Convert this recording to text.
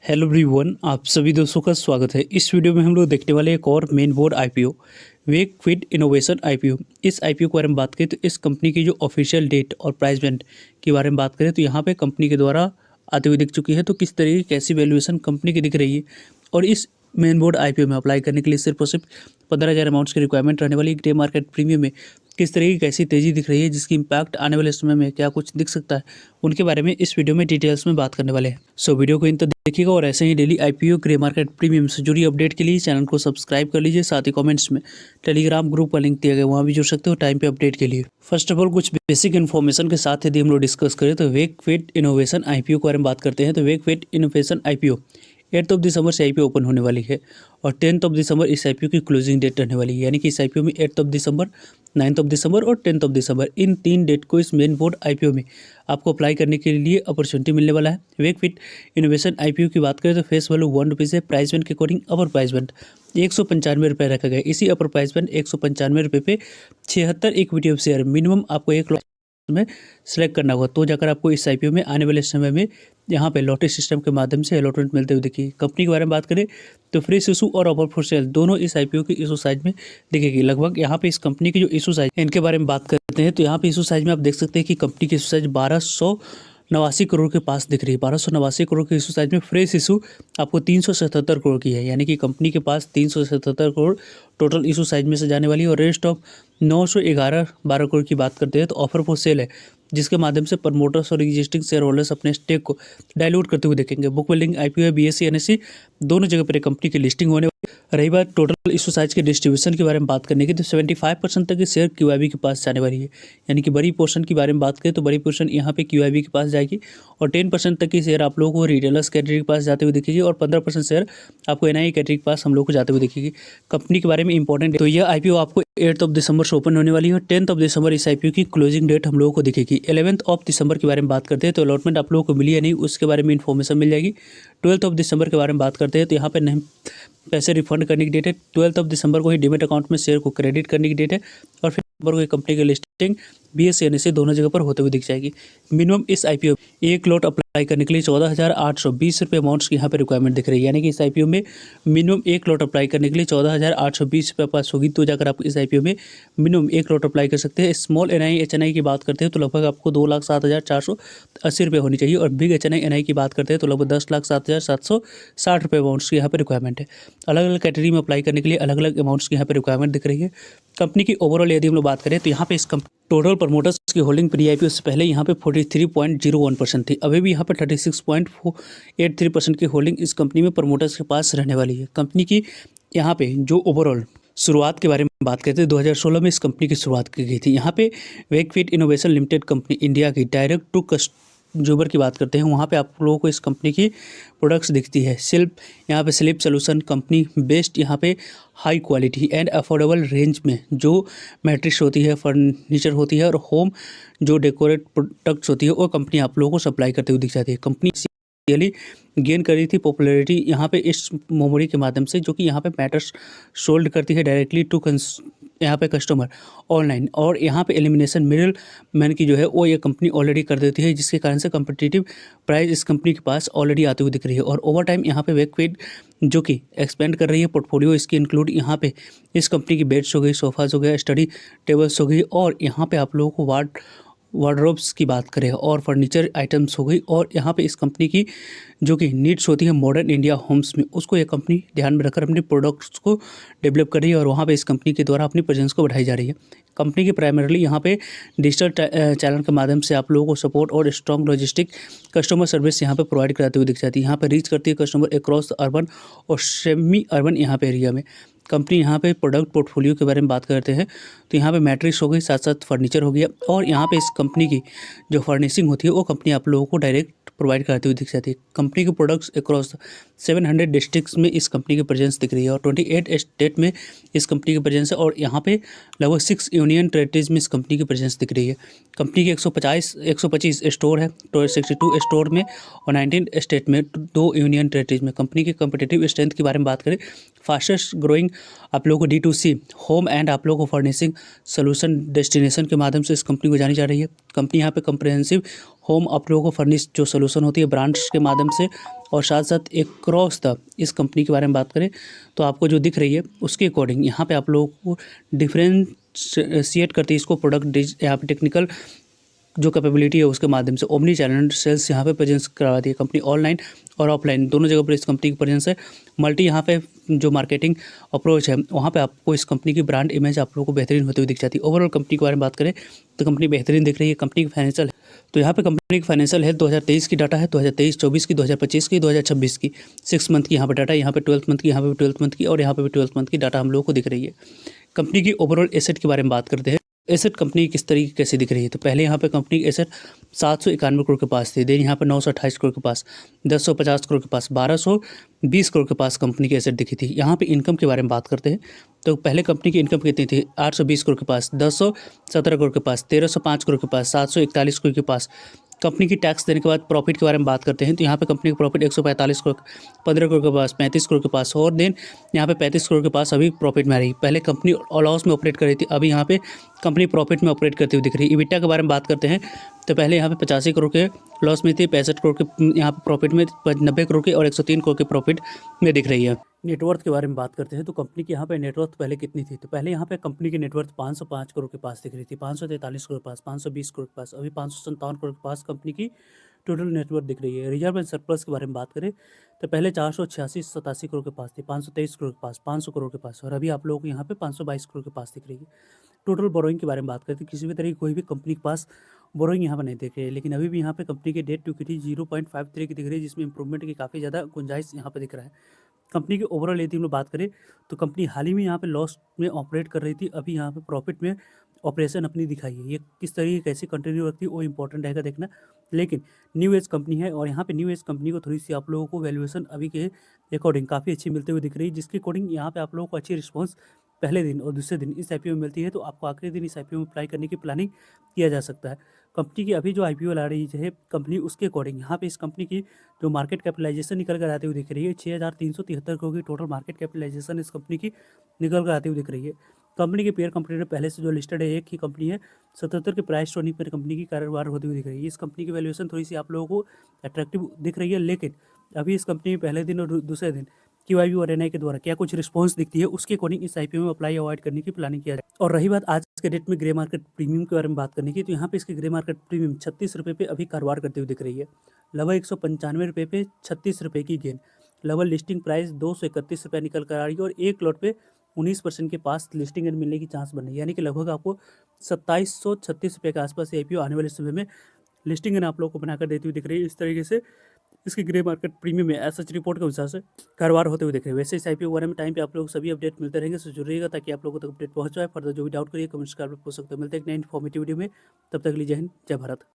Hello everyone, आप सभी दोस्तों का स्वागत है। इस वीडियो में हम लोग देखने वाले एक और main board IPO Wakefit innovation IPO. इस आईपीओ के बारे में बात करें तो इस कंपनी की जो ऑफिशियल डेट और प्राइस बैंड के बारे में बात करें तो यहाँ पे कंपनी के द्वारा आते हुए दिख चुकी है। तो किस तरीके की कैसी वैल्यूएशन कंपनी की दिख रही है और इस मेन बोर्ड आईपीओ में अप्लाई करने के लिए सिर्फ और सिर्फ 15,000 अमाउंट्स की रिक्वायरमेंट रहने वाली ग्रे मार्केट प्रीमियम में किस तरीके की कैसी तेज़ी दिख रही है, जिसकी इम्पैक्ट आने वाले समय में क्या कुछ दिख सकता है, उनके बारे में इस वीडियो में डिटेल्स में बात करने वाले हैं। सो वीडियो को इन तक देखिएगा और ऐसे ही daily IPO grey market premium से जुड़ी अपडेट के लिए चैनल को सब्सक्राइब कर लीजिए। साथ ही कमेंट्स में टेलीग्राम ग्रुप का लिंक दिया गया, वहाँ भी जुड़ सकते हो टाइम पे अपडेट के लिए। फर्स्ट ऑफ ऑल कुछ बेसिक इन्फॉर्मेशन के साथ यदि हम लोग डिस्कस करें तो वेकफिट इनोवेशन आईपीओ के बारे में बात करते हैं। तो वेकफिट इनोवेशन आईपीओ 8 दिसंबर से आईपीओ ओपन होने वाली है और 10 दिसंबर इस आईपीओ की क्लोजिंग डेट रहने वाली है। यानी कि इस आईपीओ में 8 दिसंबर, 9 दिसंबर और 10 दिसंबर इन 3 डेट को इस मेन बोर्ड आईपीओ में आपको अप्लाई करने के लिए अपॉर्चुनिटी मिलने वाला है। वेकफिट इनोवेशन आईपीओ की बात करें तो फेस वैल्यू 1 रुपीज़ है। प्राइस बैंड के अकॉर्डिंग अपर प्राइस बैंड 195 रुपये रखा गया। इसी अपर प्राइस बैंड 195 रुपये पे 76 इक्विटी ऑफ शेयर मिनिमम आपको 1 लाख में सेलेक्ट करना होगा, तो जाकर आपको इस आईपीओ में आने वाले समय में यहाँ पे लॉटरी सिस्टम के माध्यम से अलॉटमेंट मिलते हुए दिखेगी। कंपनी के बारे में बात करें तो फ्रेश इशू और ऑफर फॉर सेल दोनों इस आईपीओ की इशू साइज में दिखेगी। लगभग यहाँ पे इस कंपनी की जो इशू साइज है इनके बारे में बात करते हैं तो यहाँ पे इशू साइज में आप देख सकते हैं कि कंपनी की इशू साइज 1289 करोड़ के पास दिख रही है। 1289 करोड़ के इशू साइज में फ्रेश इशू आपको 377 करोड़ की है। यानी कि कंपनी के पास 377 करोड़ टोटल इशू साइज में से जाने वाली है और रेस्ट ऑफ 911 करोड़ की बात करते हैं तो ऑफर फॉर सेल है, जिसके माध्यम से प्रमोटर्स और एग्जिस्टिंग शेयर होल्डर्स अपने स्टेक को डाइल्यूट करते हुए देखेंगे। बुक बिल्डिंग आईपीओ है, बीएसई एनएसई दोनों जगह पर कंपनी की लिस्टिंग होने। रही बात टोटल इशू साइज के डिस्ट्रीब्यूशन के बारे में बात करने की तो 75% तक की शेयर क्यूआईबी के पास जाने वाली है। यानी कि बड़ी पोर्शन के बारे में बात करें तो बड़ी पोर्शन यहाँ पे क्यूआईबी के पास जाएगी और 10% तक की शेयर आप लोगों को रिटेलर्स कैटेगरी के पास जाते हुए दिखेगी और 15% शेयर आपको एनआई कैटेगरी के पास हम लोग को जाते हुए दिखेगी। कंपनी के बारे में इंपॉर्टेंट तो यह आईपीओ आपको 8 दिसंबर से ओपन होने वाली है और 10 दिसंबर इस आईपीओ की क्लोजिंग डेट हम लोगों को दिखेगी। 11 दिसंबर के बारे में बात करते हैं तो अलॉटमेंट आप लोगों को मिली है नहीं, उसके बारे में इन्फॉर्मेशन मिल जाएगी। 12 दिसंबर के बारे में बात करते हैं तो यहाँ पे नहीं पैसे रिफंड करने की डेट है। 12 दिसंबर को ही डीमेट अकाउंट में शेयर को क्रेडिट करने की डेट है और फिर दिसंबर को कंपनी की लिस्टिंग बीएसई एनएसई दोनों जगह पर होते हुए दिख जाएगी। मिनिमम इस आईपीओ एक लॉट अप्लाई करने के लिए 14,820 रुपये अमाउंट्स की यहाँ पे रिक्वायरमेंट दिख रही है। यानी कि इस आईपीओ में मिनिमम एक लॉट अप्लाई करने के लिए 14,820 रुपये पास होगी, तो जाकर आप इस आईपीओ में मिनिमम एक लॉट अप्लाई कर सकते हैं। स्मॉल एनआई एचएनआई की बात करते हैं तो लगभग आपको 2,07,480 रुपये होनी चाहिए और बिग एचएनआई एनआई की बात करते हैं तो लगभग 10,07,760 रुपये अमाउंट्स की यहाँ पे रिक्वायरमेंट है। अलग अलग कैटेगरी में अप्लाई करने के लिए अलग अलग अमाउंट्स की यहाँ पे रिक्वायरमेंट दिख रही है। कंपनी की ओवरऑल यदि हम लोग बात करें तो यहाँ पे इस टोटल प्रमोटर्स की होल्डिंग प्री आईपीओ से पहले यहाँ पे 43.01% थी। अभी भी यहाँ पे 36.83% की होल्डिंग इस कंपनी में प्रमोटर्स के पास रहने वाली है। कंपनी की यहाँ पे जो ओवरऑल शुरुआत के बारे में बात करते हैं 2016 में इस कंपनी की शुरुआत की गई थी। यहाँ पे Wakefit innovation limited company India की डायरेक्ट टू कस्टमर की बात करते हैं, वहाँ पे आप लोगों को इस कंपनी की प्रोडक्ट्स दिखती है। यहाँ pay slip solution company based यहाँ पे high quality and affordable range में जो मैट्रिक्स होती है, फर्नीचर होती है और होम जो डेकोरेट प्रोडक्ट्स होती है वो कंपनी आप लोगों को सप्लाई करते हुए दिख जाती है। कंपनी गेन कर रही थी पॉपुलैरिटी यहाँ पे इस मेमोरी के माध्यम से, जो कि यहाँ पे मैटर्स सोल्ड करती है डायरेक्टली टू यहाँ पे कस्टमर ऑनलाइन और यहाँ पे एलिमिनेशन मिडिल मैन की जो है वो ये कंपनी ऑलरेडी कर देती है, जिसके कारण से कम्पिटिटिव प्राइस इस कंपनी के पास ऑलरेडी आती हुई दिख रही है। और ओवर टाइम यहाँ पे वेकफिट जो कि एक्सपेंड कर रही है पोर्टफोलियो, इसकी इंक्लूड यहाँ पे इस कंपनी की बेड्स हो गई, सोफाज हो गया, स्टडी टेबल्स हो गई और यहाँ पे आप लोगों को वार्डरोब्स की बात करें और फर्नीचर आइटम्स हो गई और यहाँ पे इस कंपनी की जो कि नीड्स होती है मॉडर्न इंडिया होम्स में, उसको ये कंपनी ध्यान में रखकर अपने प्रोडक्ट्स को डेवलप कर रही है और वहाँ पे इस कंपनी के द्वारा अपनी प्रेजेंस को बढ़ाई जा रही है। कंपनी की प्राइमरीली यहाँ पे डिजिटल चैनल के माध्यम से आप लोगों को सपोर्ट और स्ट्रॉन्ग लॉजिस्टिक कस्टमर सर्विस यहाँ पे प्रोवाइड कराते हुए दिख जाती है। यहाँ पे रीच करती है कस्टमर अक्रॉस अर्बन और सेमी अर्बन यहाँ पे एरिया में। कंपनी यहाँ पे प्रोडक्ट पोर्टफोलियो के बारे में बात करते हैं तो यहाँ पे मैट्रिक्स हो गई, साथ साथ फर्नीचर हो गया और यहाँ पे इस कंपनी की जो फर्निशिंग होती है वो कंपनी आप लोगों को डायरेक्ट प्रोवाइड कराती हुई दिख जाती है। कंपनी के प्रोडक्ट्स अक्रॉस 700 डिस्ट्रिक्ट्स में इस कंपनी की प्रेजेंस दिख रही है और 28 स्टेट में इस कंपनी की प्रेजेंस है और यहाँ पे लगभग 6 यूनियन टेरिटरीज में इस कंपनी की प्रेजेंस दिख रही है। कंपनी के 125 स्टोर है, 62 स्टोर में और 19 स्टेट में 2 यूनियन टेरिटरीज में। कंपनी की कम्पिटिटिव स्ट्रेंथ के बारे में बात करें, फास्टेस्ट ग्रोइंग आप लोगों को D2C होम एंड आप लोगों को फर्निशिंग सोल्यूशन डेस्टिनेशन के माध्यम से इस कंपनी को जानी जा रही है। कंपनी यहाँ पे कंप्रहेंसिव होम आप लोगों को फर्निश जो सोल्यूशन होती है ब्रांड्स के माध्यम से, और साथ साथ एक क्रॉस द इस कंपनी के बारे में बात करें तो आपको जो दिख रही है उसके अकॉर्डिंग यहाँ पे आप लोगों को डिफरेंशिएट करती है इसको प्रोडक्ट यहाँ पे टेक्निकल जो कैपेबिलिटी है उसके माध्यम से ओमनी चैनल सेल्स यहाँ पे प्रेजेंस करवाती है कंपनी। ऑनलाइन और ऑफलाइन दोनों जगह पर इस कंपनी की प्रेजेंस है। मल्टी यहाँ पे जो मार्केटिंग अप्रोच है वहाँ पे आपको इस कंपनी की ब्रांड इमेज आप लोगों को बेहतरीन होती हुई दिख जाती है। ओवरऑल कंपनी के बारे में बात करें तो कंपनी बेहतरीन दिख रही है। कंपनी की फाइनेंशियल तो यहाँ पे कंपनी की फाइनेंशियल हेल्थ 2023 की डाटा है, 2023-24 की, 2025 की, 2026 की 6 मंथ की यहाँ पे डाटा है। यहाँ पे 12 मंथ की, यहाँ पे भी 12 मंथ की और यहाँ पे भी 12 मंथ की डाटा हम लोगों को दिख रही है। कंपनी की ओवरऑल एसेट के बारे में बात करते हैं। एसेट कंपनी किस तरीके कैसे दिख रही है तो पहले यहाँ पे कंपनी की एसेट 791 करोड़ के पास थी। देन यहाँ पे 928 करोड़ के पास, 1050 करोड़ के पास, 1220 करोड़ के पास कंपनी की एसेट दिखी थी। यहाँ पे इनकम के बारे में बात करते हैं तो पहले कंपनी की इनकम कितनी थी, 820 करोड़ के पास, 1017 करोड़ के पास, 1305 करोड़ के पास, 741 करोड़ के पास। कंपनी की टैक्स देने के बाद प्रॉफिट के बारे में बात करते हैं तो यहाँ पे कंपनी का प्रॉफिट 145 करोड़, 15 करोड़ के पास, 35 करोड़ के पास, और देन यहाँ पे 35 करोड़ के पास अभी प्रॉफिट में आ रही। पहले कंपनी लॉस में ऑपरेट कर रही थी, अभी यहाँ पे कंपनी प्रॉफिट में ऑपरेट करती हुई दिख रही है। इबिटा के बारे में बात करते हैं तो पहले यहाँ पे 85 करोड़ के लॉस में थी, 65 करोड़ के यहाँ पे प्रॉफिट में, 90 करोड़ के और 103 करोड़ के प्रॉफिट में दिख रही है। नेटवर्थ के बारे में बात करते हैं तो कंपनी की यहाँ पे नेटवर्थ पहले कितनी थी तो पहले यहाँ पे कंपनी की नेटवर्थ 505 करोड़ के पास दिख रही थी, 543 करोड़ के पास, 520 करोड़ के पास, अभी 557 करोड़ के पास कंपनी की टोटल नेटवर्थ दिख रही है। रिजर्व एंड सरप्लस के बारे में बात करें तो पहले 486 करोड़ के पास थी, 523 करोड़ के पास, 500 करोड़ के पास, और अभी आप लोगों को यहाँ पे 522 करोड़ के पास दिख रही है। टोटल बोरोइंग के बारे में बात करते हैं, किसी भी तरह की कोई भी कंपनी के पास बोरोइंग यहाँ पर नहीं दिख रही है, लेकिन अभी भी यहाँ पे कंपनी के डेट टू इक्विटी 0.53 की दिख रही है, जिसमें इंप्रूवमेंट की काफ़ी ज़्यादा गुंजाइश यहाँ पे दिख रहा है। कंपनी के ओवरऑल यदि हम लोग बात करें तो कंपनी हाल ही में यहाँ पे लॉस में ऑपरेट कर रही थी, अभी यहाँ पे प्रॉफिट में ऑपरेशन अपनी दिखाई है। ये किस तरीके कैसे कंटिन्यू रखती है वो इंपॉर्टेंट रहेगा देखना, लेकिन न्यू एज कंपनी है और यहाँ पे न्यू एज कंपनी को थोड़ी सी आप लोगों को वैल्यूएशन अभी के अकॉर्डिंग काफ़ी अच्छी मिलते हुए दिख रही है, जिसके अकॉर्डिंग यहाँ पे आप लोगों को अच्छी रिस्पॉन्स पहले दिन और दूसरे दिन इस आईपीओ में मिलती है, तो आपको आखिरी दिन इस आईपीओ में अप्लाई करने की प्लानिंग किया जा सकता है। कंपनी की अभी जो आईपीओ ला रही है कंपनी, उसके अकॉर्डिंग यहाँ पे इस कंपनी की जो मार्केट कैपिटलाइजेशन निकल कर आती हुई दिख रही है, 6373 करोड़ की टोटल मार्केट कैपिटलाइजेशन इस कंपनी की निकल कर आती हुई दिख रही है। कंपनी की पेयर कंपनी ने पहले से जो लिस्टेड है एक ही कंपनी है, 77 के प्राइस टर्निंग पर कंपनी की कारोबार होती हुई दिख रही है। इस कंपनी की वैल्यूएशन थोड़ी सी आप लोगों को अट्रैक्टिव दिख रही है, लेकिन अभी इस कंपनी में पहले दिन और दूसरे दिन क्यूआईबी और एनआई के द्वारा क्या कुछ रिस्पांस दिखती है उसके अकॉर्डिंग इस आईपीओ में अप्लाई अवॉइड करने की प्लानिंग किया जाए। और रही बात आज के डेट में ग्रे मार्केट प्रीमियम के बारे में बात करने की, तो यहाँ पे इसके ग्रे मार्केट प्रीमियम 36 रुपये पे अभी कारोबार करते हुए दिख रही है। लगभग 195 रुपये पे 36 रुपये की गेन। लगभग लिस्टिंग प्राइस 231 रुपये निकल कर आ रही है और एक लॉट पे 19% के पास लिस्टिंग एंड मिलने की चांस बन रही है, यानी कि लगभग आपको 2736 रुपये के आसपास आईपीओ आने वाले समय में लिस्टिंग एंड आप लोगों को बनाकर देती हुई दिख रही है। इस तरीके से इसकी ग्रे मार्केट प्रीमियम में एस रिपोर्ट के अनुसार से कारोबार होते हुए दिख रहे हैं। वैसे इस आईपीओ के बारे में टाइम पे आप लोग सभी अपडेट मिलते रहेंगे, सो जुड़ रहिएगा ताकि आप लोगों तक अपडेट पहुंच जाए। फर्दर जो भी डाउट करिए कमेंट्स कर पूछ सकते हो। मिलते हैं एक नई इन्फॉर्मेटिव वीडियो में, तब तक के लिए जय हिंद, जय भारत।